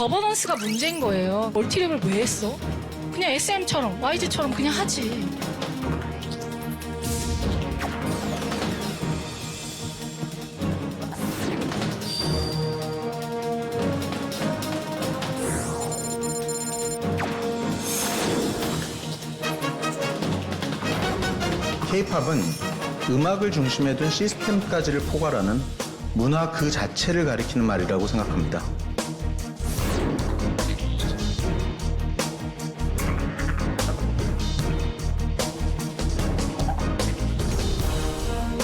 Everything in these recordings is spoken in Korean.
거버넌스가 문제인 거예요. 멀티랩을 왜 했어? 그냥 SM처럼, YG처럼 그냥 하지. K-팝은 음악을 중심에 둔 시스템까지를 포괄하는 문화 그 자체를 가리키는 말이라고 생각합니다.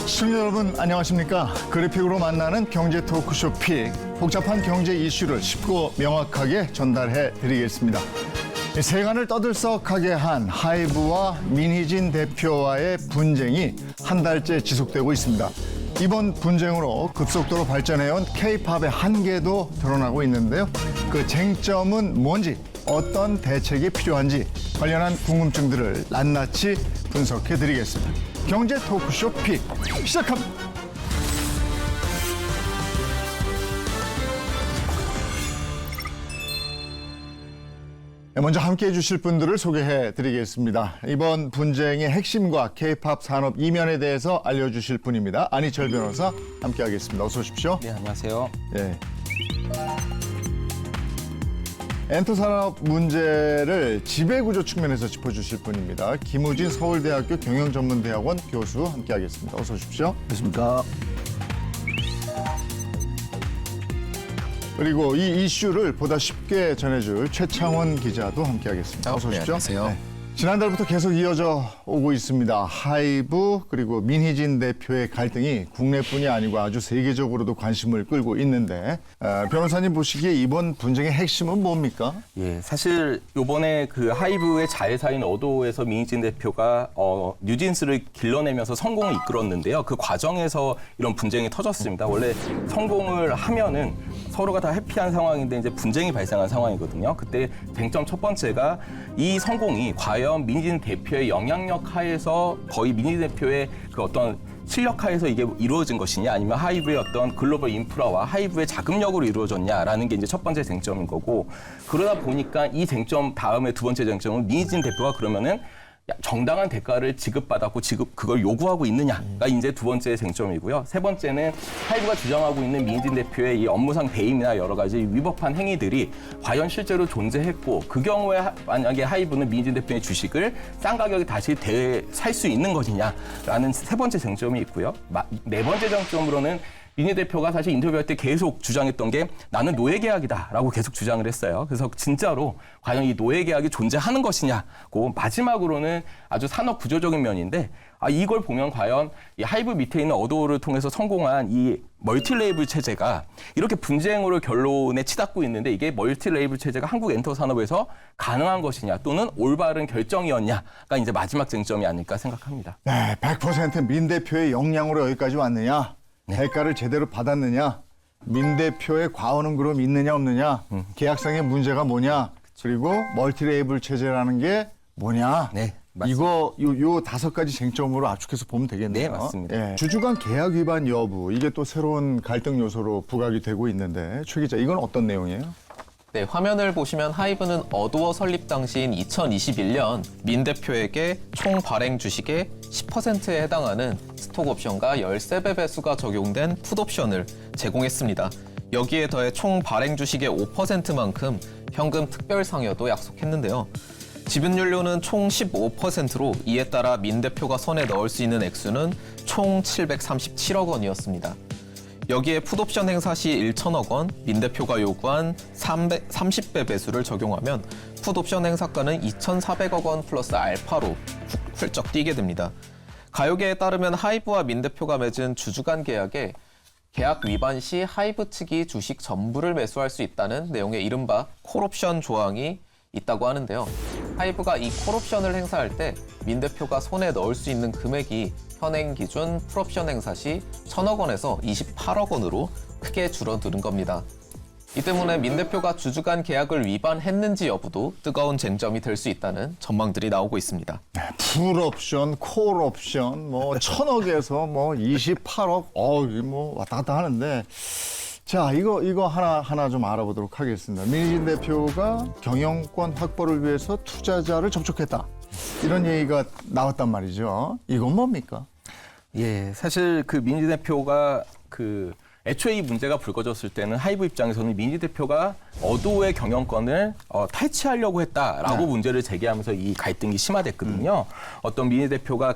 시청자 여러분 안녕하십니까? 그래픽으로 만나는 경제 토크쇼 픽. 복잡한 경제 이슈를 쉽고 명확하게 전달해 드리겠습니다. 세간을 떠들썩하게 한 하이브와 민희진 대표와의 분쟁이 한 달째 지속되고 있습니다. 이번 분쟁으로 급속도로 발전해온 K-팝의 한계도 드러나고 있는데요. 그 쟁점은 뭔지, 어떤 대책이 필요한지 관련한 궁금증들을 낱낱이 분석해 드리겠습니다. 경제 토크쇼 픽 시작합니다. 먼저 함께해 주실 분들을 소개해 드리겠습니다. 이번 분쟁의 핵심과 K-팝 산업 이면에 대해서 알려주실 분입니다. 안희철 변호사 함께하겠습니다. 어서 오십시오. 네, 안녕하세요. 예. 엔터 산업 문제를 지배구조 측면에서 짚어주실 분입니다. 김우진 서울대학교 경영전문대학원 교수 함께하겠습니다. 어서 오십시오. 안녕하십니까. 그리고 이 이슈를 보다 쉽게 전해줄 최창원 기자도 함께하겠습니다. 어서 오십시오. 네, 안녕하세요. 지난달부터 계속 이어져 오고 있습니다. 하이브 그리고 민희진 대표의 갈등이 국내뿐이 아니고 아주 세계적으로도 관심을 끌고 있는데 변호사님 보시기에 이번 분쟁의 핵심은 뭡니까? 예, 사실 요번에 그 하이브의 자회사인 어도에서 민희진 대표가 뉴진스를 길러내면서 성공을 이끌었는데요. 그 과정에서 이런 분쟁이 터졌습니다. 원래 성공을 하면은 서로가 다 해피한 상황인데 이제 분쟁이 발생한 상황이거든요. 그때 쟁점 첫 번째가 이 성공이 과연 민희진 대표의 영향력 하에서 거의 민희진 대표의 그 어떤 실력 하에서 이게 이루어진 것이냐 아니면 하이브의 어떤 글로벌 인프라와 하이브의 자금력으로 이루어졌냐라는 게 이제 첫 번째 쟁점인 거고 그러다 보니까 이 쟁점 다음에 두 번째 쟁점은 민희진 대표가 그러면은 정당한 대가를 지급받았고 그걸 요구하고 있느냐가 이제 두 번째 쟁점이고요. 세 번째는 하이브가 주장하고 있는 민희진 대표의 이 업무상 배임이나 여러 가지 위법한 행위들이 과연 실제로 존재했고 그 경우에 만약에 하이브는 민희진 대표의 주식을 싼 가격에 다시 살 수 있는 것이냐라는 세 번째 쟁점이 있고요. 네 번째 쟁점으로는 민희 대표가 사실 인터뷰할 때 계속 주장했던 게 나는 노예 계약이다라고 계속 주장을 했어요. 그래서 진짜로 과연 이 노예 계약이 존재하는 것이냐고 마지막으로는 아주 산업 구조적인 면인데 이걸 보면 과연 이 하이브 밑에 있는 어도어를 통해서 성공한 이 멀티레이블 체제가 이렇게 분쟁으로 결론에 치닫고 있는데 이게 멀티레이블 체제가 한국 엔터 산업에서 가능한 것이냐 또는 올바른 결정이었냐가 이제 마지막 쟁점이 아닐까 생각합니다. 네, 100% 민 대표의 역량으로 여기까지 왔느냐? 네. 대가를 제대로 받았느냐? 민 대표의 과언은 그럼 있느냐 없느냐? 계약상의 문제가 뭐냐? 그리고 멀티레이블 체제라는 게 뭐냐? 네, 맞습니다. 요 다섯 가지 쟁점으로 압축해서 보면 되겠네요. 네, 맞습니다. 예. 주주간 계약 위반 여부 이게 또 새로운 갈등 요소로 부각이 되고 있는데 최 기자 이건 어떤 내용이에요? 네, 화면을 보시면 하이브는 어도어 설립 당시인 2021년 민 대표에게 총 발행 주식의 10%에 해당하는 스톡옵션과 열세배 배수가 적용된 풋옵션을 제공했습니다. 여기에 더해 총 발행 주식의 5%만큼 현금 특별상여도 약속했는데요. 지분율료는 총 15%로 이에 따라 민 대표가 손에 넣을 수 있는 액수는 총 737억 원이었습니다. 여기에 풋옵션 행사 시 1천억 원, 민 대표가 요구한 30배 배수를 적용하면 풋옵션 행사가는 2,400억 원 플러스 알파로 훌쩍 뛰게 됩니다. 가요계에 따르면 하이브와 민 대표가 맺은 주주간 계약에 계약 위반 시 하이브 측이 주식 전부를 매수할 수 있다는 내용의 이른바 콜옵션 조항이 있다고 하는데요. 하이브가 이 콜옵션을 행사할 때 민 대표가 손에 넣을 수 있는 금액이 현행 기준 풀옵션 행사 시 1,000억 원에서 28억 원으로 크게 줄어드는 겁니다. 이 때문에 민 대표가 주주간 계약을 위반했는지 여부도 뜨거운 쟁점이 될 수 있다는 전망들이 나오고 있습니다. 풀옵션, 콜옵션, 1,000억에서 28억, 뭐 왔다 갔다 하는데 자, 이거 하나 좀 알아보도록 하겠습니다. 민희진 대표가 경영권 확보를 위해서 투자자를 접촉했다. 이런 얘기가 나왔단 말이죠. 이건 뭡니까? 예, 사실 그 민희 대표가 애초에 이 문제가 불거졌을 때는 하이브 입장에서는 민희 대표가 어도의 경영권을 탈취하려고 했다라고 문제를 제기하면서 이 갈등이 심화됐거든요. 어떤 민희 대표가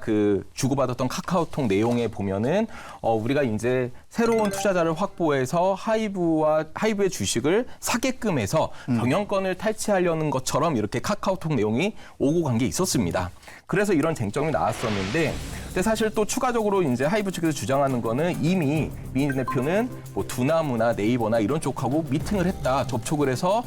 주고받았던 카카오톡 내용에 보면은 우리가 이제 새로운 투자자를 확보해서 하이브의 주식을 사게끔 해서 경영권을 탈취하려는 것처럼 이렇게 카카오톡 내용이 오고 간 게 있었습니다. 그래서 이런 쟁점이 나왔었는데, 근데 사실 또 추가적으로 이제 하이브 측에서 주장하는 거는 이미 민희 대표는 뭐 두나무나 네이버나 이런 쪽하고 미팅을 했다, 접촉을 해서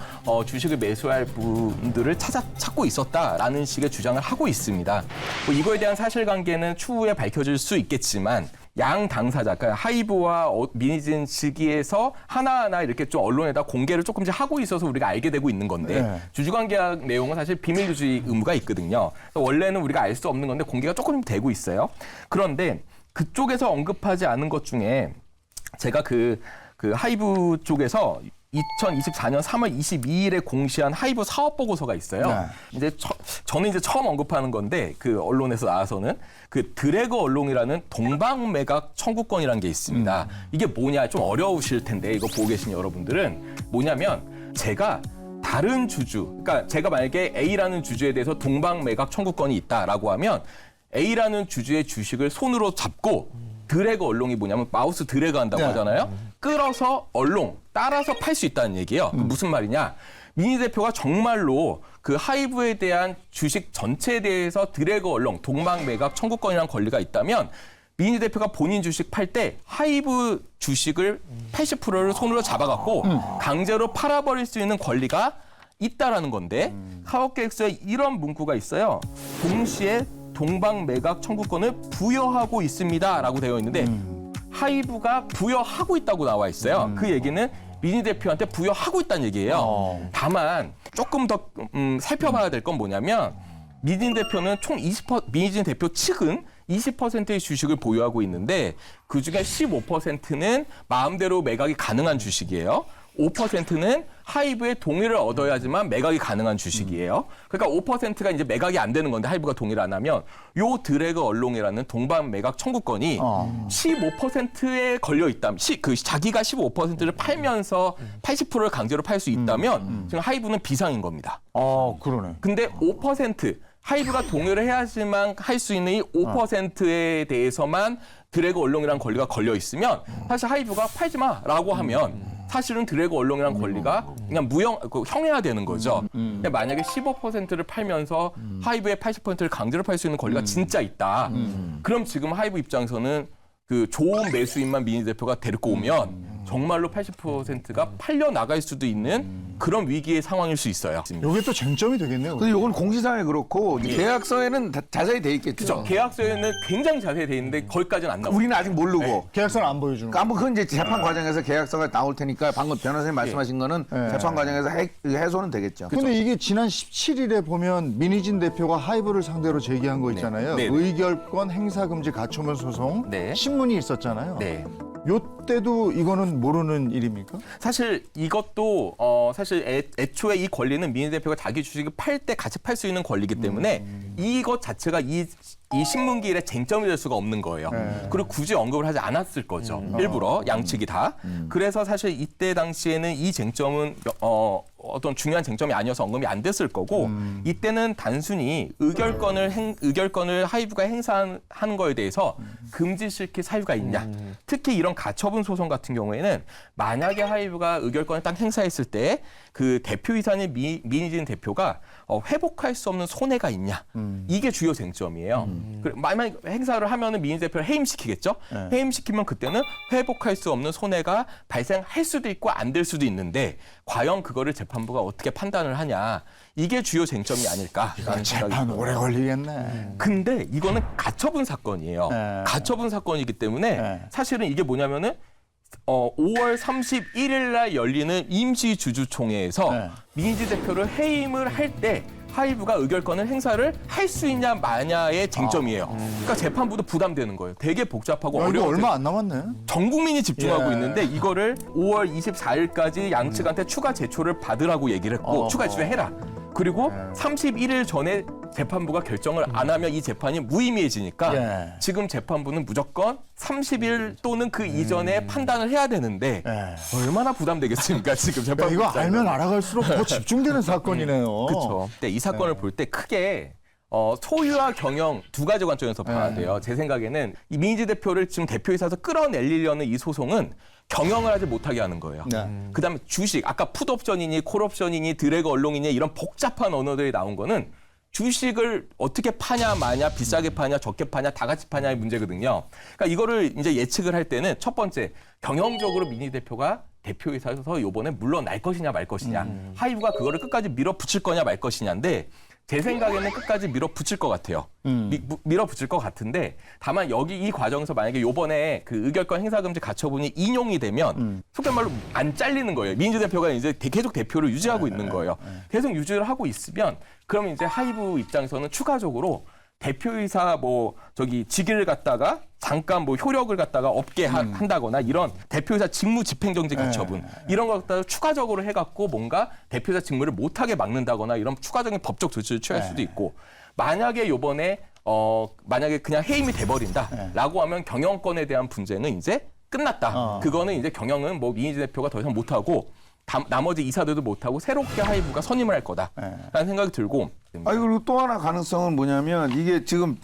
주식을 매수할 분들을 찾고 있었다라는 식의 주장을 하고 있습니다. 뭐 이거에 대한 사실관계는 추후에 밝혀질 수 있겠지만 양 당사자, 그러니까 하이브와 민희진 측에서 하나하나 이렇게 좀 언론에다 공개를 조금씩 하고 있어서 우리가 알게 되고 있는 건데 네. 주주관계약 내용은 사실 비밀 유지 의무가 있거든요. 원래는 우리가 알 수 없는 건데 공개가 조금 되고 있어요. 그런데 그쪽에서 언급하지 않은 것 중에 제가 그 하이브 쪽에서 2024년 3월 22일에 공시한 하이브 사업 보고서가 있어요. 네. 이제 저는 이제 처음 언급하는 건데 그 언론에서 나와서는 그 드래그 언론이라는 동방 매각 청구권이라는 게 있습니다. 이게 뭐냐 좀 어려우실 텐데 이거 보고 계신 여러분들은 뭐냐면 제가 다른 주주, 그러니까 제가 만약에 A라는 주주에 대해서 동방 매각 청구권이 있다라고 하면 A라는 주주의 주식을 손으로 잡고 드래그 언론이 뭐냐면 마우스 드래그 한다고 네. 하잖아요. 끌어서 언론 따라서 팔 수 있다는 얘기예요. 무슨 말이냐? 민희 대표가 정말로 그 하이브에 대한 주식 전체에 대해서 드래그 언론, 동방 매각 청구권이라는 권리가 있다면 민희 대표가 본인 주식 팔 때 하이브 주식을 80%를 손으로 잡아갖고 강제로 팔아버릴 수 있는 권리가 있다라는 건데 사업계획서에 이런 문구가 있어요. 동시에 동방 매각 청구권을 부여하고 있습니다라고 되어 있는데 하이브가 부여하고 있다고 나와 있어요. 그 얘기는 민희 대표한테 부여하고 있다는 얘기예요. 다만 조금 더 살펴봐야 될 건 뭐냐면 민희 대표는 총 20%, 민희진 대표 측은 20%의 주식을 보유하고 있는데 그중에 15%는 마음대로 매각이 가능한 주식이에요. 5%는 하이브의 동의를 얻어야지만 매각이 가능한 주식이에요. 그러니까 5%가 이제 매각이 안 되는 건데 하이브가 동의를 안 하면 요 드래그 언론이라는 동반 매각 청구권이 15%에 걸려 있다면 자기가 15%를 팔면서 80%를 강제로 팔 수 있다면 지금 하이브는 비상인 겁니다. 그러네. 근데 5% 하이브가 동의를 해야지만 할 수 있는 이 5%에 대해서만 드래그 언론이라는 권리가 걸려 있으면 사실 하이브가 팔지 마라고 하면 사실은 드래그 언론이라는 권리가 그냥 형해화되는 거죠. 근데 만약에 15%를 팔면서 하이브의 80%를 강제로 팔 수 있는 권리가 진짜 있다. 그럼 지금 하이브 입장에서는 그 좋은 매수인만 민희 대표가 데리고 오면 정말로 80%가 팔려 나갈 수도 있는 그런 위기의 상황일 수 있어요. 이게 또 쟁점이 되겠네요. 근데 이건 공시상에 그렇고 계약서에는 자세히 돼 있겠죠. 그렇죠. 계약서에는 굉장히 자세히 돼 있는데 거기까지는 안 나와요. 우리는 아직 모르고. 계약서는 안 보여주는 거. 그건 이제 재판 과정에서 계약서가 나올 테니까 방금 변호사님 말씀하신 거는 재판 과정에서 해소는 되겠죠. 근데 이게 지난 17일에 보면 민희진 대표가 하이브를 상대로 제기한 거 있잖아요. 네. 의결권 행사 금지 가처분 소송 네. 신문이 있었잖아요. 네. 요때도 이거는 모르는 일입니까? 사실 이것도 사실 애초에 이 권리는 민희 대표가 자기 주식을 팔 때 같이 팔 수 있는 권리이기 때문에 이것 자체가 이 신문기일에 쟁점이 될 수가 없는 거예요. 그리고 굳이 언급을 하지 않았을 거죠. 일부러 양측이 다. 그래서 사실 이때 당시에는 이 쟁점은 어떤 중요한 쟁점이 아니어서 언급이 안 됐을 거고 이때는 단순히 의결권을 하이브가 행사하는 거에 대해서 금지시킬 사유가 있냐. 특히 이런 가처분 소송 같은 경우에는 만약에 하이브가 의결권을 딱 행사했을 때 그 대표이사인 민희진 대표가 회복할 수 없는 손해가 있냐. 이게 주요 쟁점이에요. 만약 행사를 하면은 민희 대표를 해임시키겠죠. 해임시키면 그때는 회복할 수 없는 손해가 발생할 수도 있고 안 될 수도 있는데 과연 그거를 재판부가 어떻게 판단을 하냐. 이게 주요 쟁점이 아닐까라는 생각이 재판 들어요. 오래 걸리겠네. 근데 이거는 가처분 사건이에요. 네. 가처분 사건이기 때문에 네. 사실은 이게 뭐냐면은 5월 31일 날 열리는 임시주주총회에서 네. 민희진 대표를 해임을 할 때 하이브가 의결권을 행사를 할 수 있냐 마냐의 쟁점이에요. 그러니까 재판부도 부담되는 거예요. 되게 복잡하고 이거 어려운 얼마 안 남았네. 전 국민이 집중하고 예. 있는데 이거를 5월 24일까지 양측한테 추가 제초를 받으라고 얘기를 했고 추가 제초해라. 그리고 31일 전에 재판부가 결정을 안 하면 이 재판이 무의미해지니까 예. 지금 재판부는 무조건 30일 또는 그 이전에 판단을 해야 되는데 예. 얼마나 부담되겠습니까 지금 그러니까 재판부 이거 입장에서는. 알면 알아갈수록 더 집중되는 사건이네요. 그렇죠. 근데 이 사건을 볼 때 크게 소유와 경영 두 가지 관점에서 봐야 돼요. 제 생각에는 이 민희지 대표를 지금 대표이사에서 끌어내리려는 이 소송은 경영을 하지 못하게 하는 거예요. 네. 그다음에 주식, 아까 풋옵션이니 콜옵션이니 드래그 언론이니 이런 복잡한 언어들이 나온 거는 주식을 어떻게 파냐 마냐 비싸게 파냐 적게 파냐 다 같이 파냐의 문제거든요. 그러니까 이거를 이제 예측을 할 때는 첫 번째 경영적으로 민희 대표가 대표이사에서 이번에 물러날 것이냐 말 것이냐 하이브가 그거를 끝까지 밀어붙일 거냐 말 것이냐인데 제 생각에는 끝까지 밀어붙일 것 같아요. 밀어붙일 것 같은데 다만 여기 이 과정에서 만약에 요번에 그 의결권 행사금지 가처분이 인용이 되면 속된 말로 안 잘리는 거예요. 민주 대표가 이제 계속 대표를 유지하고 있는 거예요. 계속 유지를 하고 있으면 그러면 이제 하이브 입장에서는 추가적으로 대표이사 직위를 갖다가 잠깐 효력을 갖다가 없게 한다거나 이런 대표이사 직무 집행정지 가처분 이런 걸 갖다가 추가적으로 해갖고 뭔가 대표이사 직무를 못하게 막는다거나 이런 추가적인 법적 조치를 취할 수도 있고 만약에 요번에 만약에 그냥 해임이 돼버린다라고 하면 경영권에 대한 분쟁은 이제 끝났다. 그거는 이제 경영은 민희지 대표가 더 이상 못하고 나머지 이사들도 못하고 새롭게 하이브가 선임을 할 거다라는 생각이 들고. 그리고 또 하나 가능성은 뭐냐면 이게 지금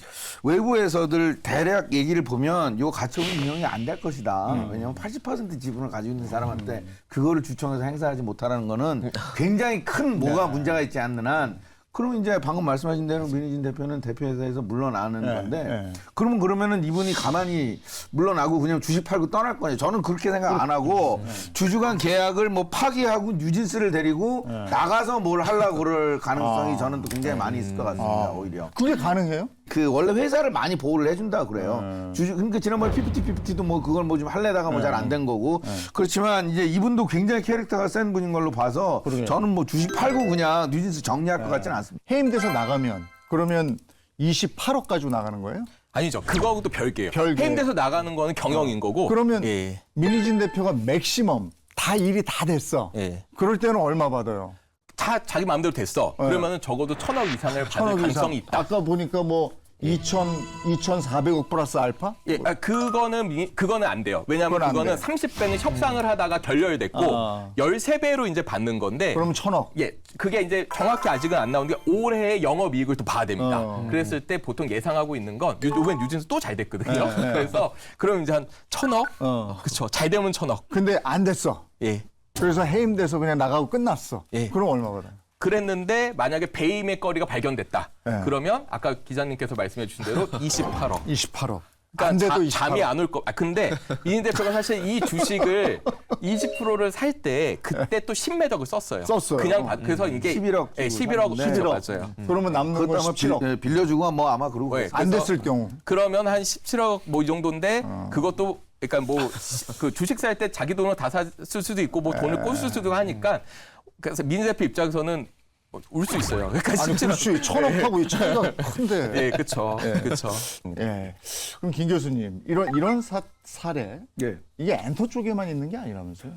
외부에서들 대략 얘기를 보면 요 가처분 인용이 안 될 것이다. 왜냐하면 80% 지분을 가지고 있는 사람한테 그거를 주청해서 행사하지 못하라는 거는 굉장히 큰 뭐가 문제가 있지 않는 한 그러면 이제 방금 말씀하신 대로 민희진 대표는 대표회사에서 물러나는 건데 그러면은 이분이 가만히 물러나고 그냥 주식 팔고 떠날 거냐. 저는 그렇게 생각 안 하고 주주간 계약을 파기하고 뉴진스를 데리고 나가서 뭘 하려고 그럴 가능성이 저는 또 굉장히 많이 있을 것 같습니다. 오히려. 그게 가능해요? 원래 회사를 많이 보호를 해준다 그래요. 그러니까 지난번에 PPT도 그걸 좀 할래다가 잘 안 된 거고. 그렇지만 이제 이분도 굉장히 캐릭터가 센 분인 걸로 봐서 저는 주식 팔고 그냥 뉴진스 정리할 것 같지는 않습니다. 해임돼서 나가면 그러면 28억 가지고 나가는 거예요? 아니죠. 그거하고도 별개예요. 별개. 해임돼서 나가는 거는 경영인 거고. 그러면 예. 민희진 대표가 맥시멈 다 일이 다 됐어. 예. 그럴 때는 얼마 받아요? 다 자기 마음대로 됐어. 그러면은 적어도 1,000억 이상을 받을 가능성이 있다. 아까 보니까 2,400억 플러스 알파? 예, 그거는 안 돼요. 왜냐하면 그건 안 그거는 돼. 30배는 협상을 하다가 결렬됐고 13배로 이제 받는 건데. 그럼 1,000억. 예, 그게 이제 정확히 아직은 안 나오는데 올해의 영업이익을 또 봐야 됩니다. 그랬을 때 보통 예상하고 있는 건 요번에 뉴진스 또 잘 됐거든요. 그래서 그럼 이제 한 1,000억? 그렇죠. 잘 되면 1,000억. 근데 안 됐어. 예. 그래서 해임돼서 그냥 나가고 끝났어. 예. 그럼 얼마 받아요? 그랬는데 만약에 배임의 거리가 발견됐다. 네. 그러면 아까 기자님께서 말씀해 주신 대로 28억. 28억. 그러니까 안 돼도 28억. 잠이 안 올 거. 근데 이인 대표가 사실 이 주식을 20%를 살 때 그때 또 신매덕을 썼어요. 썼어요. 그래서 이게 11억 예, 11억 네. 맞아요. 그러면 남는 건 그것도 아마 17억. 빌려주고 아마 그러고 네. 안 됐을 경우. 그러면 한 17억 이 정도인데 그것도 그러니까 그 주식 살 때 자기 돈을 다 쓸 수도 있고 돈을 꽂을 수도 있고 하니까 그래서 민희 대표 입장에서는 울 수 있어요. 그러니까 아니, 그렇지. 1,000억하고 이 차이가 큰데. 예, 그렇죠. 그렇죠. 예. 그럼 김 교수님, 이런 사례, 예. 이게 엔터 쪽에만 있는 게 아니라면서요?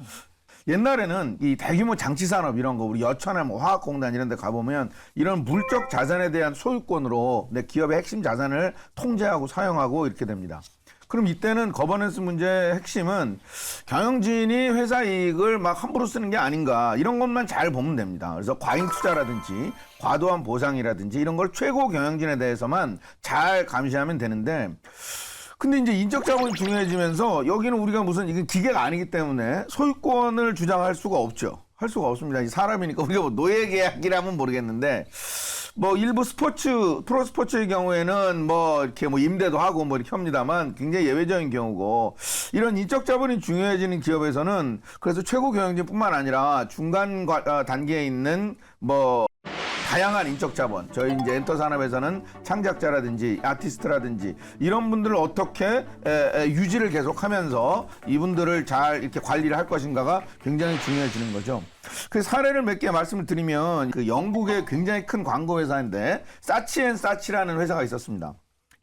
옛날에는 이 대규모 장치 산업 이런 거 우리 여천이나 화학공단 이런 데 가보면 이런 물적 자산에 대한 소유권으로 내 기업의 핵심 자산을 통제하고 사용하고 이렇게 됩니다. 그럼 이때는 거버넌스 문제의 핵심은 경영진이 회사 이익을 함부로 쓰는 게 아닌가 이런 것만 잘 보면 됩니다. 그래서 과잉 투자라든지 과도한 보상이라든지 이런 걸 최고 경영진에 대해서만 잘 감시하면 되는데 근데 이제 인적 자본이 중요해지면서 여기는 우리가 이건 기계가 아니기 때문에 소유권을 주장할 수가 없죠. 할 수가 없습니다. 사람이니까 우리가 노예 계약이라면 모르겠는데 일부 프로 스포츠의 경우에는 이렇게 임대도 하고 이렇게 합니다만 굉장히 예외적인 경우고 이런 인적 자본이 중요해지는 기업에서는 그래서 최고 경영진뿐만 아니라 중간 단계에 있는 다양한 인적 자본, 저희 이제 엔터 산업에서는 창작자라든지 아티스트라든지 이런 분들을 어떻게 유지를 계속하면서 이분들을 잘 이렇게 관리를 할 것인가가 굉장히 중요해지는 거죠. 그 사례를 몇 개 말씀을 드리면 그 영국의 굉장히 큰 광고 회사인데 사치앤사치라는 회사가 있었습니다.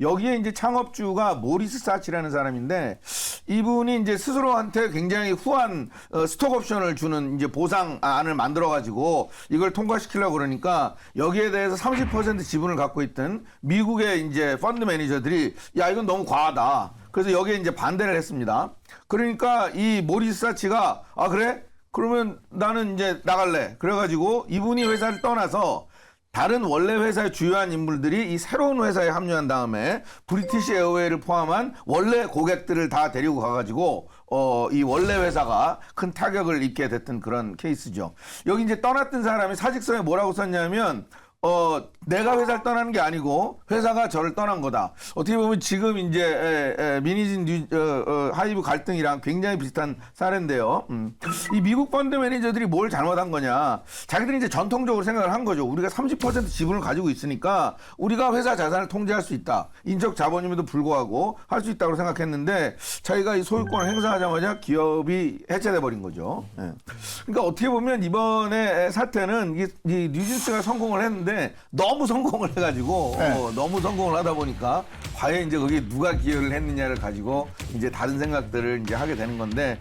여기에 이제 창업주가 모리스 사치라는 사람인데 이분이 이제 스스로한테 굉장히 후한 스톡 옵션을 주는 이제 보상안을 만들어 가지고 이걸 통과시키려고 그러니까 여기에 대해서 30% 지분을 갖고 있던 미국의 이제 펀드 매니저들이 야 이건 너무 과하다. 그래서 여기에 이제 반대를 했습니다. 그러니까 이 모리스 사치가 아 그래? 그러면 나는 이제 나갈래. 그래가지고 이분이 회사를 떠나서 다른 원래 회사의 주요한 인물들이 이 새로운 회사에 합류한 다음에 브리티시 에어웨이를 포함한 원래 고객들을 다 데리고 가가지고 이 원래 회사가 큰 타격을 입게 됐던 그런 케이스죠. 여기 이제 떠났던 사람이 사직서에 뭐라고 썼냐면 내가 회사를 떠나는 게 아니고 회사가 저를 떠난 거다. 어떻게 보면 지금 이제 미니진 하이브 갈등이랑 굉장히 비슷한 사례인데요. 이 미국 펀드 매니저들이 뭘 잘못한 거냐. 자기들이 이제 전통적으로 생각을 한 거죠. 우리가 30% 지분을 가지고 있으니까 우리가 회사 자산을 통제할 수 있다. 인적 자본임에도 불구하고 할 수 있다고 생각했는데 자기가 이 소유권을 행사하자마자 기업이 해체돼 버린 거죠. 그러니까 어떻게 보면 이번에 사태는 이 뉴진스가 성공을 했는데 너무 성공을 해가지고 너무 성공을 하다 보니까 과연 이제 거기 누가 기여를 했느냐를 가지고 이제 다른 생각들을 이제 하게 되는 건데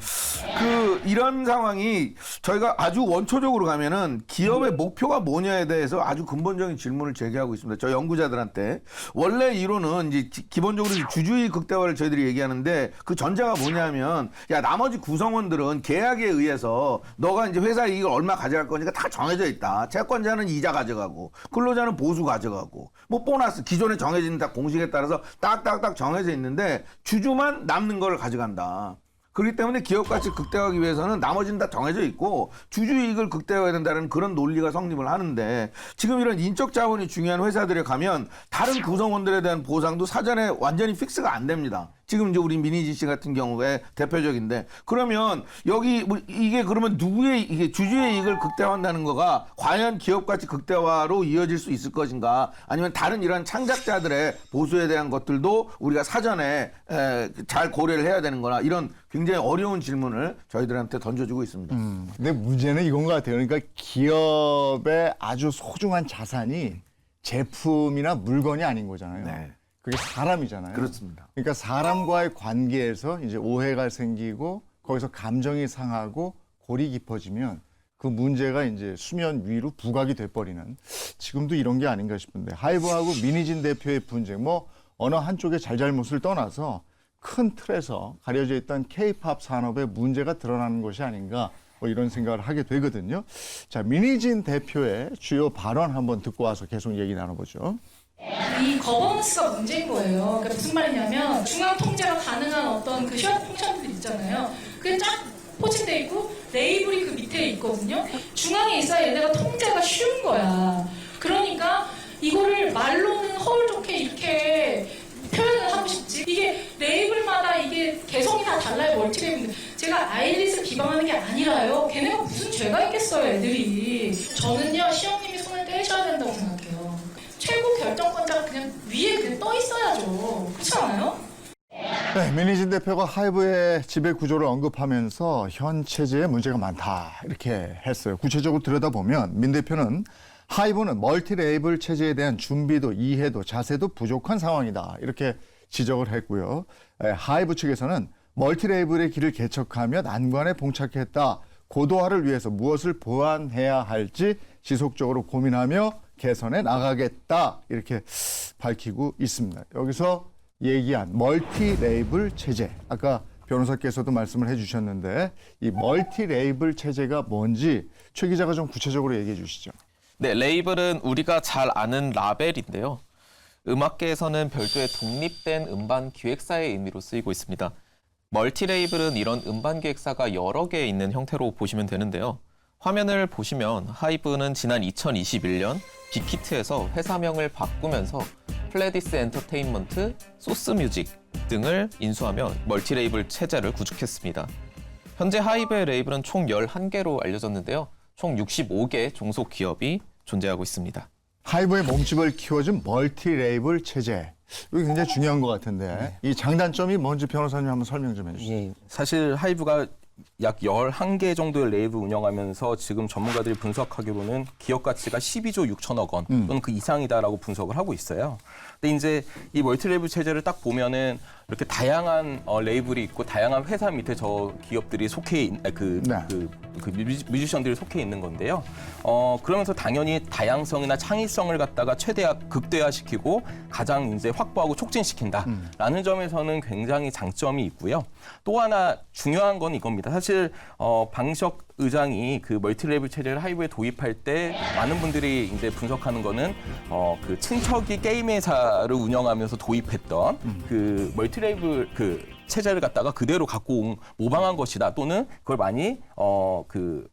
이런 상황이 저희가 아주 원초적으로 가면은 기업의 목표가 뭐냐에 대해서 아주 근본적인 질문을 제기하고 있습니다. 저 연구자들한테 원래 이론은 이제 기본적으로 주주의 극대화를 저희들이 얘기하는데 그 전제가 뭐냐면 야 나머지 구성원들은 계약에 의해서 너가 이제 회사 이익을 얼마 가져갈 거니까 다 정해져 있다. 채권자는 이자 가져가고 근로자는 보수 가져가고 뭐 보너스 기존에 정해진 다 공식에 따라서 딱딱딱 정해져 있는데 주주만 남는 걸 가져간다. 그렇기 때문에 기업 가치 극대화하기 위해서는 나머지는 다 정해져 있고 주주이익을 극대화해야 된다는 그런 논리가 성립을 하는데 지금 이런 인적 자본이 중요한 회사들에 가면 다른 구성원들에 대한 보상도 사전에 완전히 픽스가 안 됩니다. 지금 이제 우리 미니진 씨 같은 경우에 대표적인데 그러면 여기 뭐 이게 그러면 누구의 이게 주주의 이익을 극대화한다는 거가 과연 기업 가치 극대화로 이어질 수 있을 것인가 아니면 다른 이런 창작자들의 보수에 대한 것들도 우리가 사전에 잘 고려를 해야 되는 거나 이런 굉장히 어려운 질문을 저희들한테 던져주고 있습니다. 근데 문제는 이건 것 같아요. 그러니까 기업의 아주 소중한 자산이 제품이나 물건이 아닌 거잖아요. 네. 그게 사람이잖아요. 그렇습니다. 그러니까 사람과의 관계에서 이제 오해가 생기고 거기서 감정이 상하고 골이 깊어지면 그 문제가 이제 수면 위로 부각이 돼버리는 지금도 이런 게 아닌가 싶은데 하이브하고 미니진 대표의 분쟁 뭐 어느 한쪽의 잘잘못을 떠나서 큰 틀에서 가려져 있던 K-팝 산업의 문제가 드러나는 것이 아닌가 뭐 이런 생각을 하게 되거든요. 자, 미니진 대표의 주요 발언 한번 듣고 와서 계속 얘기 나눠보죠. 이 거버넌스가 문제인 거예요. 그러니까 무슨 말이냐면 중앙 통제가 가능한 어떤 그 시험 펑션들 있잖아요. 그게 쫙 포진돼 있고 레이블이 그 밑에 있거든요. 중앙에 있어야 얘네가 통제가 쉬운 거야. 그러니까 이거를 말로는 허울 좋게 이렇게 표현을 하고 싶지. 이게 레이블마다 이게 개성이 다 달라요. 멀티레이블. 제가 아일릿을 비방하는 게 아니라요. 걔네가 무슨 죄가 있겠어요, 애들이. 저는요, 시영님이 손을 떼셔야 된다고 생각해요. 최고 결정권자가 그냥 위에 그냥 떠 있어야죠. 그렇지 않아요? 네, 미니진 대표가 하이브의 지배 구조를 언급하면서 현 체제에 문제가 많다 이렇게 했어요. 구체적으로 들여다보면 민 대표는 하이브는 멀티 레이블 체제에 대한 준비도 이해도 자세도 부족한 상황이다 이렇게 지적을 했고요. 하이브 측에서는 멀티 레이블의 길을 개척하며 난관에 봉착했다. 고도화를 위해서 무엇을 보완해야 할지 지속적으로 고민하며 개선해 나가겠다 이렇게 밝히고 있습니다. 여기서 얘기한 멀티 레이블 체제, 아까 변호사께서도 말씀을 해주셨는데 이 멀티 레이블 체제가 뭔지 최 기자가 좀 구체적으로 얘기해 주시죠. 네, 레이블은 우리가 잘 아는 라벨인데요. 음악계에서는 별도의 독립된 음반 기획사의 의미로 쓰이고 있습니다. 멀티 레이블은 이런 음반 기획사가 여러 개 있는 형태로 보시면 되는데요. 화면을 보시면 하이브는 지난 2021년 빅히트에서 회사명을 바꾸면서 플레디스 엔터테인먼트, 소스뮤직 등을 인수하며 멀티 레이블 체제를 구축했습니다. 현재 하이브의 레이블은 총 11개로 알려졌는데요. 총 65개 종속 기업이 존재하고 있습니다. 하이브의 몸집을 키워준 멀티 레이블 체제. 이거 굉장히 중요한 것 같은데 이 장단점이 뭔지 변호사님 한번 설명 좀 해주시죠. 예, 사실 하이브가 약 11개 정도의 레이블 운영하면서 지금 전문가들이 분석하기로는 기업 가치가 12조 6천억 원 또는 그 이상이다라고 분석을 하고 있어요. 근데 이제 이 멀티 레이블 체제를 딱 보면은 이렇게 다양한 레이블이 있고 다양한 회사 밑에 저 기업들이 속해 뮤지션들이 속해 있는 건데요. 그러면서 당연히 다양성이나 창의성을 갖다가 극대화시키고 가장 이제 확보하고 촉진시킨다라는 점에서는 굉장히 장점이 있고요. 또 하나 중요한 건 이겁니다. 사실 방석 의장이 그 멀티레이블 체제를 하이브에 도입할 때 많은 분들이 이제 분석하는 거는 그 친척이 게임 회사를 운영하면서 도입했던 그 멀티레이블 그 체제를 갖다가 그대로 갖고 모방한 것이다 또는 그걸 많이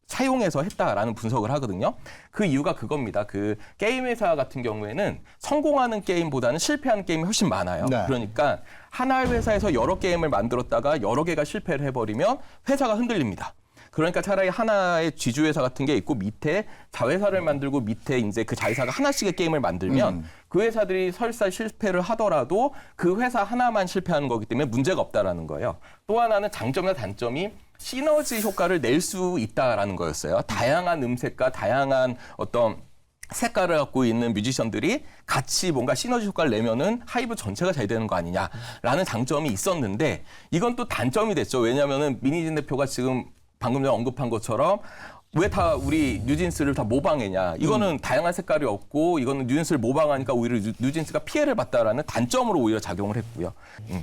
차용해서 했다라는 분석을 하거든요. 그 이유가 그겁니다. 그 게임 회사 같은 경우에는 성공하는 게임보다는 실패하는 게임이 훨씬 많아요. 네. 그러니까 하나의 회사에서 여러 게임을 만들었다가 여러 개가 실패를 해버리면 회사가 흔들립니다. 그러니까 차라리 하나의 지주회사 같은 게 있고 밑에 자회사를 만들고 밑에 이제 그 자회사가 하나씩의 게임을 만들면 그 회사들이 설사 실패를 하더라도 그 회사 하나만 실패하는 거기 때문에 문제가 없다라는 거예요. 또 하나는 장점이나 단점이 시너지 효과를 낼 수 있다라는 거였어요. 다양한 음색과 다양한 어떤 색깔을 갖고 있는 뮤지션들이 같이 뭔가 시너지 효과를 내면은 하이브 전체가 잘 되는 거 아니냐라는 장점이 있었는데 이건 또 단점이 됐죠. 왜냐하면은 민희진 대표가 지금 방금 전에 언급한 것처럼 왜 다 우리 뉴진스를 다 모방했냐. 이거는 다양한 색깔이 없고 이거는 뉴진스를 모방하니까 오히려 뉴진스가 피해를 봤다라는 단점으로 오히려 작용을 했고요.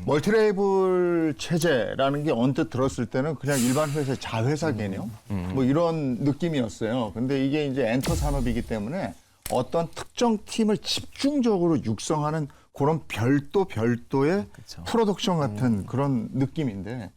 멀티레이블 체제라는 게 언뜻 들었을 때는 그냥 일반 회사의 자회사 개념 뭐 이런 느낌이었어요. 근데 이게 이제 엔터 산업이기 때문에 어떤 특정 팀을 집중적으로 육성하는 그런 별도의 프로덕션 같은 그런 느낌인데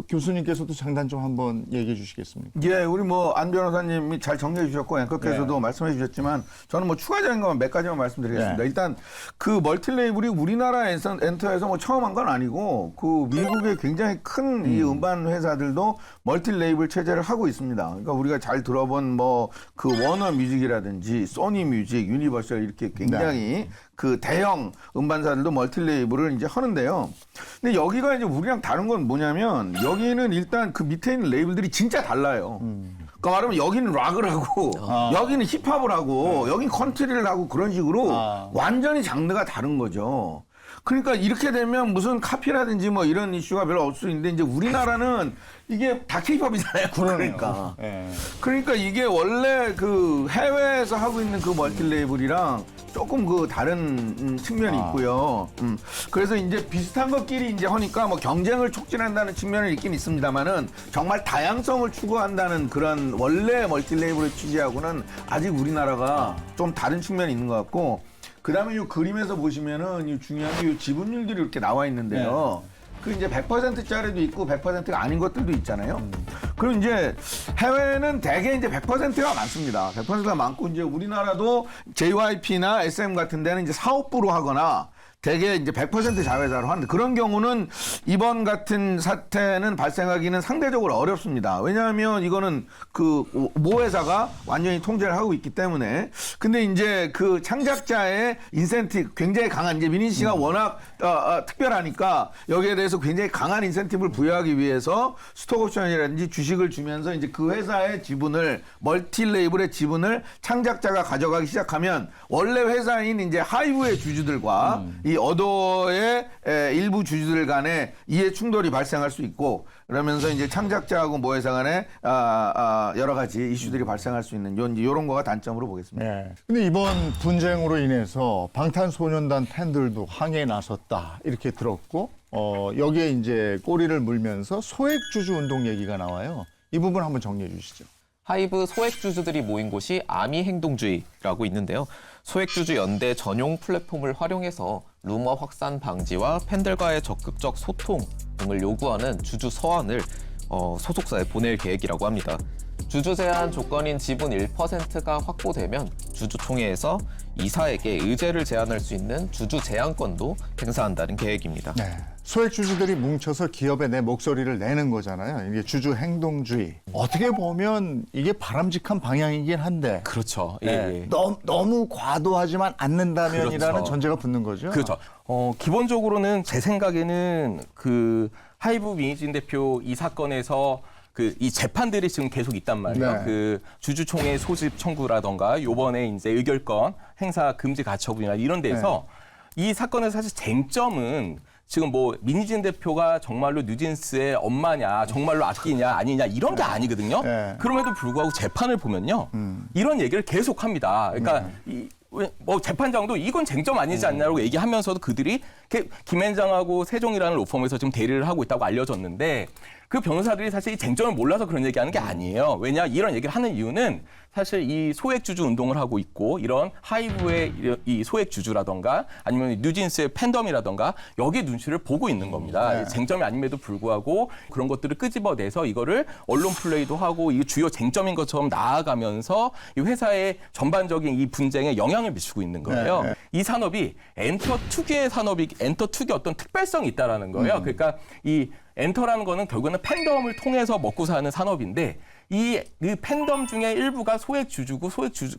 교수님께서도 장단점 한번 얘기해 주시겠습니까? 예, 우리 뭐 안 변호사님이 잘 정리해 주셨고 앵커께서도 말씀해 주셨지만 저는 뭐 추가적인 것만 몇 가지만 말씀드리겠습니다. 일단 그 멀티레이블이 우리나라 엔터에서 뭐 처음 한 건 아니고 그 미국의 굉장히 큰 이 음반 회사들도 멀티레이블 체제를 하고 있습니다. 그러니까 우리가 잘 들어본 뭐 그 워너 뮤직이라든지 소니 뮤직, 유니버설 이렇게 굉장히 그 대형 음반사들도 멀티레이블을 이제 하는데요. 근데 여기가 이제 우리랑 다른 건 뭐냐면 여기는 일단 그 밑에 있는 레이블들이 진짜 달라요. 그러니까 말하면 여기는 락을 하고 여기는 힙합을 하고 여기는 컨트리를 하고 그런 식으로 완전히 장르가 다른 거죠. 그러니까 이렇게 되면 무슨 카피라든지 뭐 이런 이슈가 별로 없을 수 있는데 이제 우리나라는 이게 다 케이팝이잖아요. 그러니까. 그러니까 이게 원래 그 해외에서 하고 있는 그 멀티 레이블이랑 조금 그 다른 측면이 있고요. 그래서 이제 비슷한 것끼리 이제 하니까 뭐 경쟁을 촉진한다는 측면은 있긴 있습니다만은 정말 다양성을 추구한다는 그런 원래 멀티 레이블의 취지하고는 아직 우리나라가 좀 다른 측면이 있는 것 같고 그다음에 이 그림에서 보시면은 이 중요한 게 이 지분율들이 이렇게 나와 있는데요. 그 이제 100%짜리도 있고 100%가 아닌 것들도 있잖아요. 그럼 이제 해외는 대개 이제 100%가 많습니다. 100%가 많고 이제 우리나라도 JYP나 SM 같은 데는 이제 사업부로 하거나 대개 이제 100% 자회사로 하는데 그런 경우는 이번 같은 사태는 발생하기는 상대적으로 어렵습니다. 왜냐하면 이거는 그 모 회사가 완전히 통제를 하고 있기 때문에. 근데 이제 그 창작자의 인센티브 굉장히 강한 이제 민희 씨가 워낙 특별하니까 여기에 대해서 굉장히 강한 인센티브를 부여하기 위해서 스톡옵션이라든지 주식을 주면서 이제 그 회사의 지분을 멀티 레이블의 지분을 창작자가 가져가기 시작하면 원래 회사인 이제 하이브의 주주들과 이 어도의 일부 주주들 간에 이해 충돌이 발생할 수 있고 그러면서 이제 창작자하고 모회사 간에 여러 가지 이슈들이 발생할 수 있는 이런 거가 단점으로 보겠습니다. 근데 이번 분쟁으로 인해서 방탄소년단 팬들도 항해에 나섰다 이렇게 들었고 여기에 이제 꼬리를 물면서 소액주주 운동 얘기가 나와요. 이 부분 한번 정리해 주시죠. 하이브 소액주주들이 모인 곳이 아미행동주의라고 있는데요. 소액주주 연대 전용 플랫폼을 활용해서 루머 확산 방지와 팬들과의 적극적 소통 등을 요구하는 주주 서한을 소속사에 보낼 계획이라고 합니다. 주주 제한 조건인 지분 1%가 확보되면 주주총회에서 이사에게 의제를 제안할 수 있는 주주 제한권도 행사한다는 계획입니다. 네. 소액 주주들이 뭉쳐서 기업에 내 목소리를 내는 거잖아요. 이게 주주 행동주의. 어떻게 보면 이게 바람직한 방향이긴 한데 그렇죠. 예, 네. 예. 너무 과도하지만 않는다면이라는 그렇죠. 전제가 붙는 거죠. 그렇죠. 기본적으로는 제 생각에는 그 하이브 민희진 대표 이 사건에서 이 재판들이 지금 계속 있단 말이에요. 네. 그 주주총회 소집 청구라던가 요번에 이제 의결권 행사 금지 가처분이나 이런 데서 이 사건의 사실 쟁점은 지금 뭐 민희진 대표가 정말로 뉴진스의 엄마냐, 정말로 아끼냐, 아니냐 이런 게 아니거든요. 네. 그럼에도 불구하고 재판을 보면요, 이런 얘기를 계속합니다. 그러니까 뭐 재판장도 이건 쟁점 아니지 않냐고 얘기하면서도 그들이 김앤장하고 세종이라는 로펌에서 지금 대리를 하고 있다고 알려졌는데 그 변호사들이 사실 이 쟁점을 몰라서 그런 얘기하는 게 아니에요. 왜냐 이런 얘기를 하는 이유는 사실 이 소액주주 운동을 하고 있고 이런 하이브의 이 소액주주라던가 아니면 뉴진스의 팬덤이라던가 여기 눈치를 보고 있는 겁니다. 쟁점이 아님에도 불구하고 그런 것들을 끄집어내서 이거를 언론 플레이도 하고 이 주요 쟁점인 것처럼 나아가면서 이 회사의 전반적인 이 분쟁에 영향을 미치고 있는 거예요. 이 산업이 엔터 특유의 엔터 특유의 어떤 특별성이 있다라는 거예요. 그러니까 이 엔터라는 거는 결국에는 팬덤을 통해서 먹고 사는 산업인데 이 팬덤 중에 일부가 소액주주고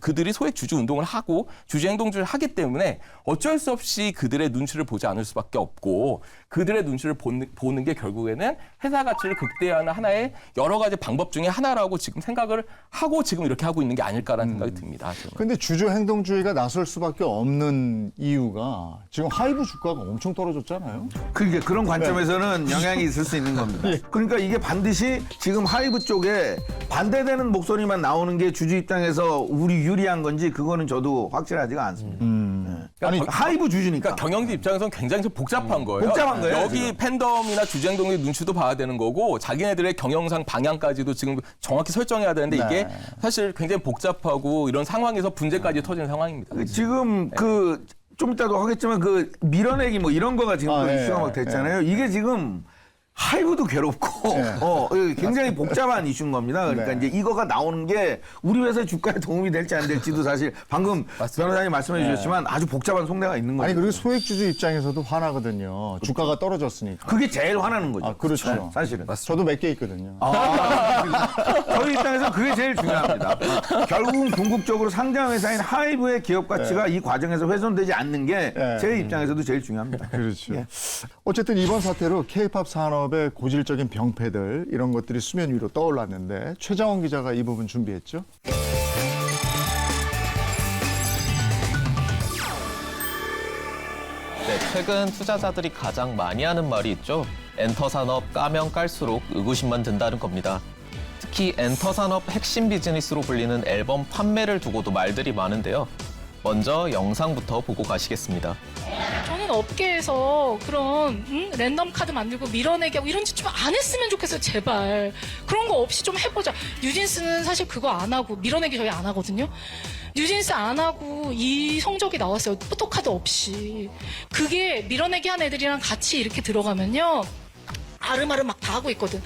그들이 소액주주 운동을 하고 주주행동주를 하기 때문에 어쩔 수 없이 그들의 눈치를 보지 않을 수밖에 없고 그들의 눈치를 보는 게 결국에는 회사 가치를 극대화하는 하나의 여러 가지 방법 중에 하나라고 지금 생각을 하고 지금 이렇게 하고 있는 게 아닐까라는 생각이 듭니다. 그런데 주주 행동주의가 나설 수밖에 없는 이유가 지금 하이브 주가가 엄청 떨어졌잖아요. 그러니까 그런 관점에서는 영향이 있을 수 있는 겁니다. 그러니까 이게 반드시 지금 하이브 쪽에 반대되는 목소리만 나오는 게 주주 입장에서 우리 유리한 건지 그거는 저도 확실하지가 않습니다. 아니, 하이브 주주니까. 그러니까 경영진 입장에서는 굉장히 좀 복잡한 거예요. 복잡한 거예요, 여기 지금. 팬덤이나 주주행동의 눈치도 봐야 되는 거고 자기네들의 경영상 방향까지도 지금 정확히 설정해야 되는데 이게 사실 굉장히 복잡하고 이런 상황에서 분쟁까지 터지는 상황입니다. 지금 좀 이따도 하겠지만 밀어내기 뭐 이런 거가 지금 또 이슈가 막 됐잖아요. 이게 지금 하이브도 괴롭고 굉장히 복잡한 이슈인 겁니다. 그러니까 이제 이거가 나오는 게 우리 회사 주가에 도움이 될지 안 될지도 사실 방금 변호사님 말씀해 주셨지만 아주 복잡한 속내가 있는 거죠. 아니 그리고 소액주주 입장에서도 화나거든요. 주가가 떨어졌으니까. 그게 제일 화나는 거죠. 아, 그렇죠. 사실은. 저도 몇 개 있거든요. 저희 입장에서 그게 제일 중요합니다. 결국은 궁극적으로 상장 회사인 하이브의 기업 가치가 이 과정에서 훼손되지 않는 게 제 입장에서도 제일 중요합니다. 그렇죠. 어쨌든 이번 사태로 K-팝 산업의 고질적인 병폐들 이런 것들이 수면 위로 떠올랐는데 최장원 기자가 이 부분 준비했죠. 네, 최근 투자자들이 가장 많이 하는 말이 있죠. 엔터 산업 까면 깔수록 의구심만 든다는 겁니다. 특히 엔터 산업 핵심 비즈니스로 불리는 앨범 판매를 두고도 말들이 많은데요. 먼저 영상부터 보고 가시겠습니다. 저는 업계에서 그런 랜덤 카드 만들고 밀어내기 하고 이런 짓 좀 안 했으면 좋겠어요. 제발. 그런 거 없이 좀 해보자. 뉴진스는 사실 그거 안 하고 밀어내기 저희 안 하거든요. 뉴진스 안 하고 이 성적이 나왔어요. 포토카드 없이. 그게 밀어내기 한 애들이랑 같이 이렇게 들어가면요. 아름아름 막 다 하고 있거든.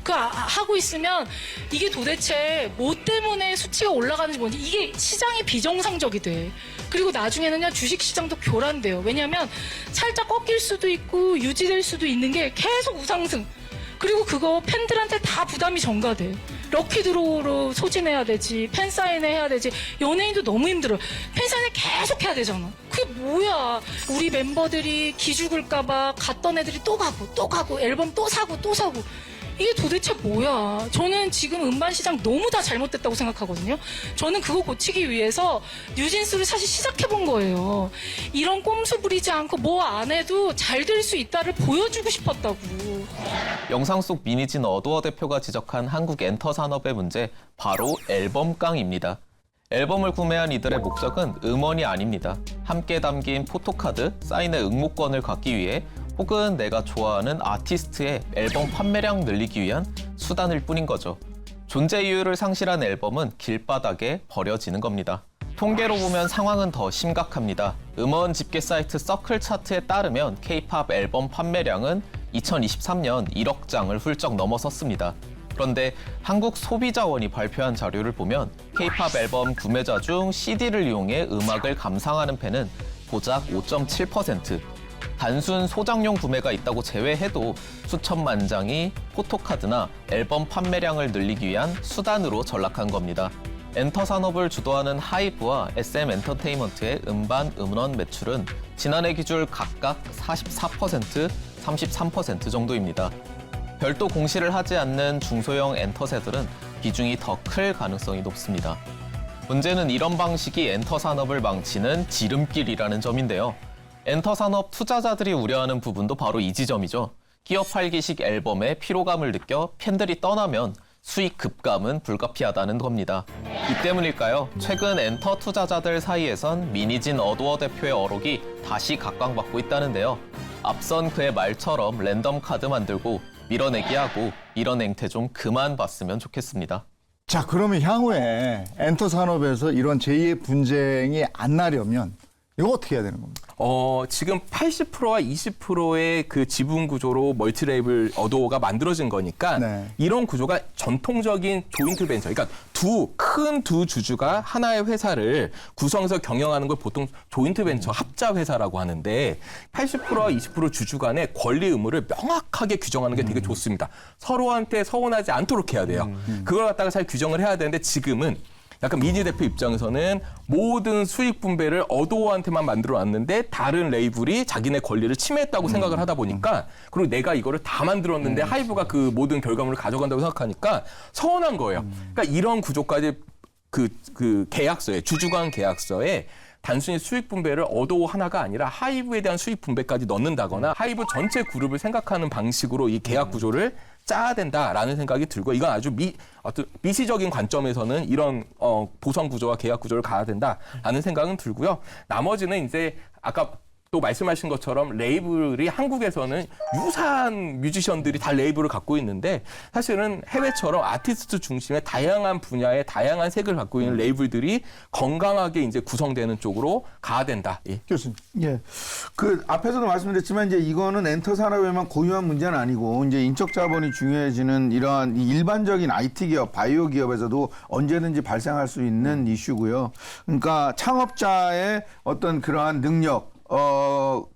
하고 있으면 이게 도대체 뭐 때문에 수치가 올라가는지 뭔지 이게 시장이 비정상적이 돼. 그리고 나중에는요 주식시장도 교란돼요. 왜냐하면 살짝 꺾일 수도 있고 유지될 수도 있는 게 계속 우상승. 그리고 그거 팬들한테 다 부담이 전가돼. 럭키드로우로 소진해야 되지, 팬사인회 해야 되지. 연예인도 너무 힘들어. 팬사인회 계속 해야 되잖아. 그게 뭐야. 우리 멤버들이 기죽을까봐 갔던 애들이 또 가고 앨범 또 사고 이게 도대체 뭐야. 저는 지금 음반 시장 너무 다 잘못됐다고 생각하거든요. 저는 그거 고치기 위해서 뉴진스를 사실 시작해본 거예요. 이런 꼼수 부리지 않고 뭐 안 해도 잘 될 수 있다를 보여주고 싶었다고. 영상 속 민희진 어도어 대표가 지적한 한국 엔터 산업의 문제, 바로 앨범깡입니다. 앨범을 구매한 이들의 목적은 음원이 아닙니다. 함께 담긴 포토카드, 사인의 응모권을 갖기 위해 혹은 내가 좋아하는 아티스트의 앨범 판매량 늘리기 위한 수단일 뿐인 거죠. 존재 이유를 상실한 앨범은 길바닥에 버려지는 겁니다. 통계로 보면 상황은 더 심각합니다. 음원 집계 사이트 서클 차트에 따르면 K-팝 앨범 판매량은 2023년 1억 장을 훌쩍 넘어섰습니다. 그런데 한국소비자원이 발표한 자료를 보면 K-팝 앨범 구매자 중 CD를 이용해 음악을 감상하는 팬은 고작 5.7%. 단순 소장용 구매가 있다고 제외해도 수천만 장이 포토카드나 앨범 판매량을 늘리기 위한 수단으로 전락한 겁니다. 엔터 산업을 주도하는 하이브와 SM 엔터테인먼트의 음반, 음원 매출은 지난해 기준 각각 44%, 33% 정도입니다. 별도 공시를 하지 않는 중소형 엔터세들은 비중이 더 클 가능성이 높습니다. 문제는 이런 방식이 엔터 산업을 망치는 지름길이라는 점인데요. 엔터 산업 투자자들이 우려하는 부분도 바로 이 지점이죠. 끼어 팔기식 앨범에 피로감을 느껴 팬들이 떠나면 수익 급감은 불가피하다는 겁니다. 이 때문일까요? 최근 엔터 투자자들 사이에선 미니진 어도어 대표의 어록이 다시 각광받고 있다는데요. 앞선 그의 말처럼 랜덤 카드 만들고 밀어내기 하고 이런 행태 좀 그만 봤으면 좋겠습니다. 자, 그러면 향후에 엔터 산업에서 이런 제2의 분쟁이 안 나려면 이거 어떻게 해야 되는 겁니까? 지금 80%와 20%의 그 지분 구조로 멀티레이블 어도어가 만들어진 거니까 네. 이런 구조가 전통적인 조인트 벤처, 그러니까 큰 두 주주가 하나의 회사를 구성해서 경영하는 걸 보통 조인트 벤처 합자 회사라고 하는데 80%와 20% 주주 간의 권리 의무를 명확하게 규정하는 게 되게 좋습니다. 서로한테 서운하지 않도록 해야 돼요. 그걸 갖다가 잘 규정을 해야 되는데 지금은 약간 미니 대표 입장에서는 모든 수익 분배를 어도어한테만 만들어 놨는데 다른 레이블이 자기네 권리를 침해했다고 생각을 하다 보니까 그리고 내가 이거를 다 만들었는데 하이브가 그 모든 결과물을 가져간다고 생각하니까 서운한 거예요. 그러니까 이런 구조까지 그 계약서에 주주 간 계약서에 단순히 수익 분배를 어도어 하나가 아니라 하이브에 대한 수익 분배까지 넣는다거나 하이브 전체 그룹을 생각하는 방식으로 이 계약 구조를 짜야 된다라는 생각이 들고 이건 아주 미시적인 관점에서는 이런 보선 구조와 계약 구조를 가야 된다라는 생각은 들고요. 나머지는 이제 아까 또 말씀하신 것처럼 레이블이 한국에서는 유사한 뮤지션들이 다 레이블을 갖고 있는데 사실은 해외처럼 아티스트 중심의 다양한 분야의 다양한 색을 갖고 있는 레이블들이 건강하게 이제 구성되는 쪽으로 가야 된다. 예. 교수님. 예. 그 앞에서도 말씀드렸지만 이제 이거는 엔터 산업에만 고유한 문제는 아니고 이제 인적 자본이 중요해지는 이러한 일반적인 IT 기업, 바이오 기업에서도 언제든지 발생할 수 있는 이슈고요. 그러니까 창업자의 어떤 그러한 능력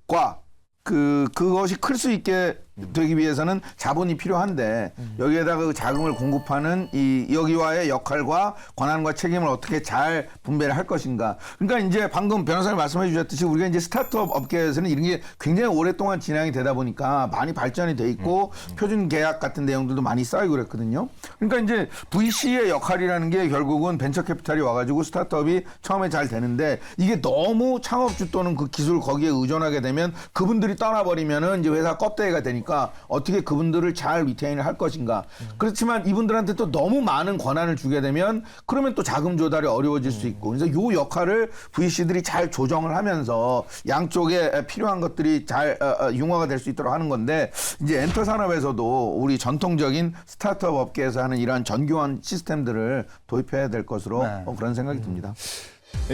과 그것이 클 수 있게 되기 위해서는 자본이 필요한데 여기에다가 그 자금을 공급하는 이 여기와의 역할과 권한과 책임을 어떻게 잘 분배를 할 것인가. 그러니까 이제 방금 변호사님 말씀해 주셨듯이 우리가 이제 스타트업 업계에서는 이런 게 굉장히 오랫동안 진행이 되다 보니까 많이 발전이 돼 있고 표준 계약 같은 내용들도 많이 쌓이고 그랬거든요. 그러니까 이제 VC의 역할이라는 게 결국은 벤처 캐피탈이 와가지고 스타트업이 처음에 잘 되는데 이게 너무 창업주 또는 그 기술 거기에 의존하게 되면 그분들이 떠나버리면은 이제 회사 껍데기가 되니까 어떻게 그분들을 잘 리테인을 할 것인가. 그렇지만 이분들한테 또 너무 많은 권한을 주게 되면 그러면 또 자금 조달이 어려워질 수 있고. 그래서 이 역할을 VC들이 잘 조정을 하면서 양쪽에 필요한 것들이 잘 융화가 될 수 있도록 하는 건데 이제 엔터 산업에서도 우리 전통적인 스타트업 업계에서 하는 이러한 정교한 시스템들을 도입해야 될 것으로 그런 생각이 듭니다.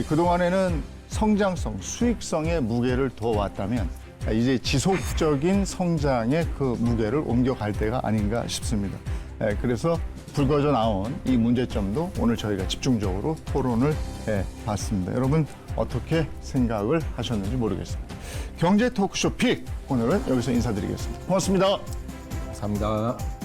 그동안에는 성장성, 수익성의 무게를 둬왔다면 이제 지속적인 성장의 그 무게를 옮겨갈 때가 아닌가 싶습니다. 그래서 불거져 나온 이 문제점도 오늘 저희가 집중적으로 토론을 해봤습니다. 여러분 어떻게 생각을 하셨는지 모르겠습니다. 경제 토크쇼 픽 오늘은 여기서 인사드리겠습니다. 고맙습니다. 감사합니다.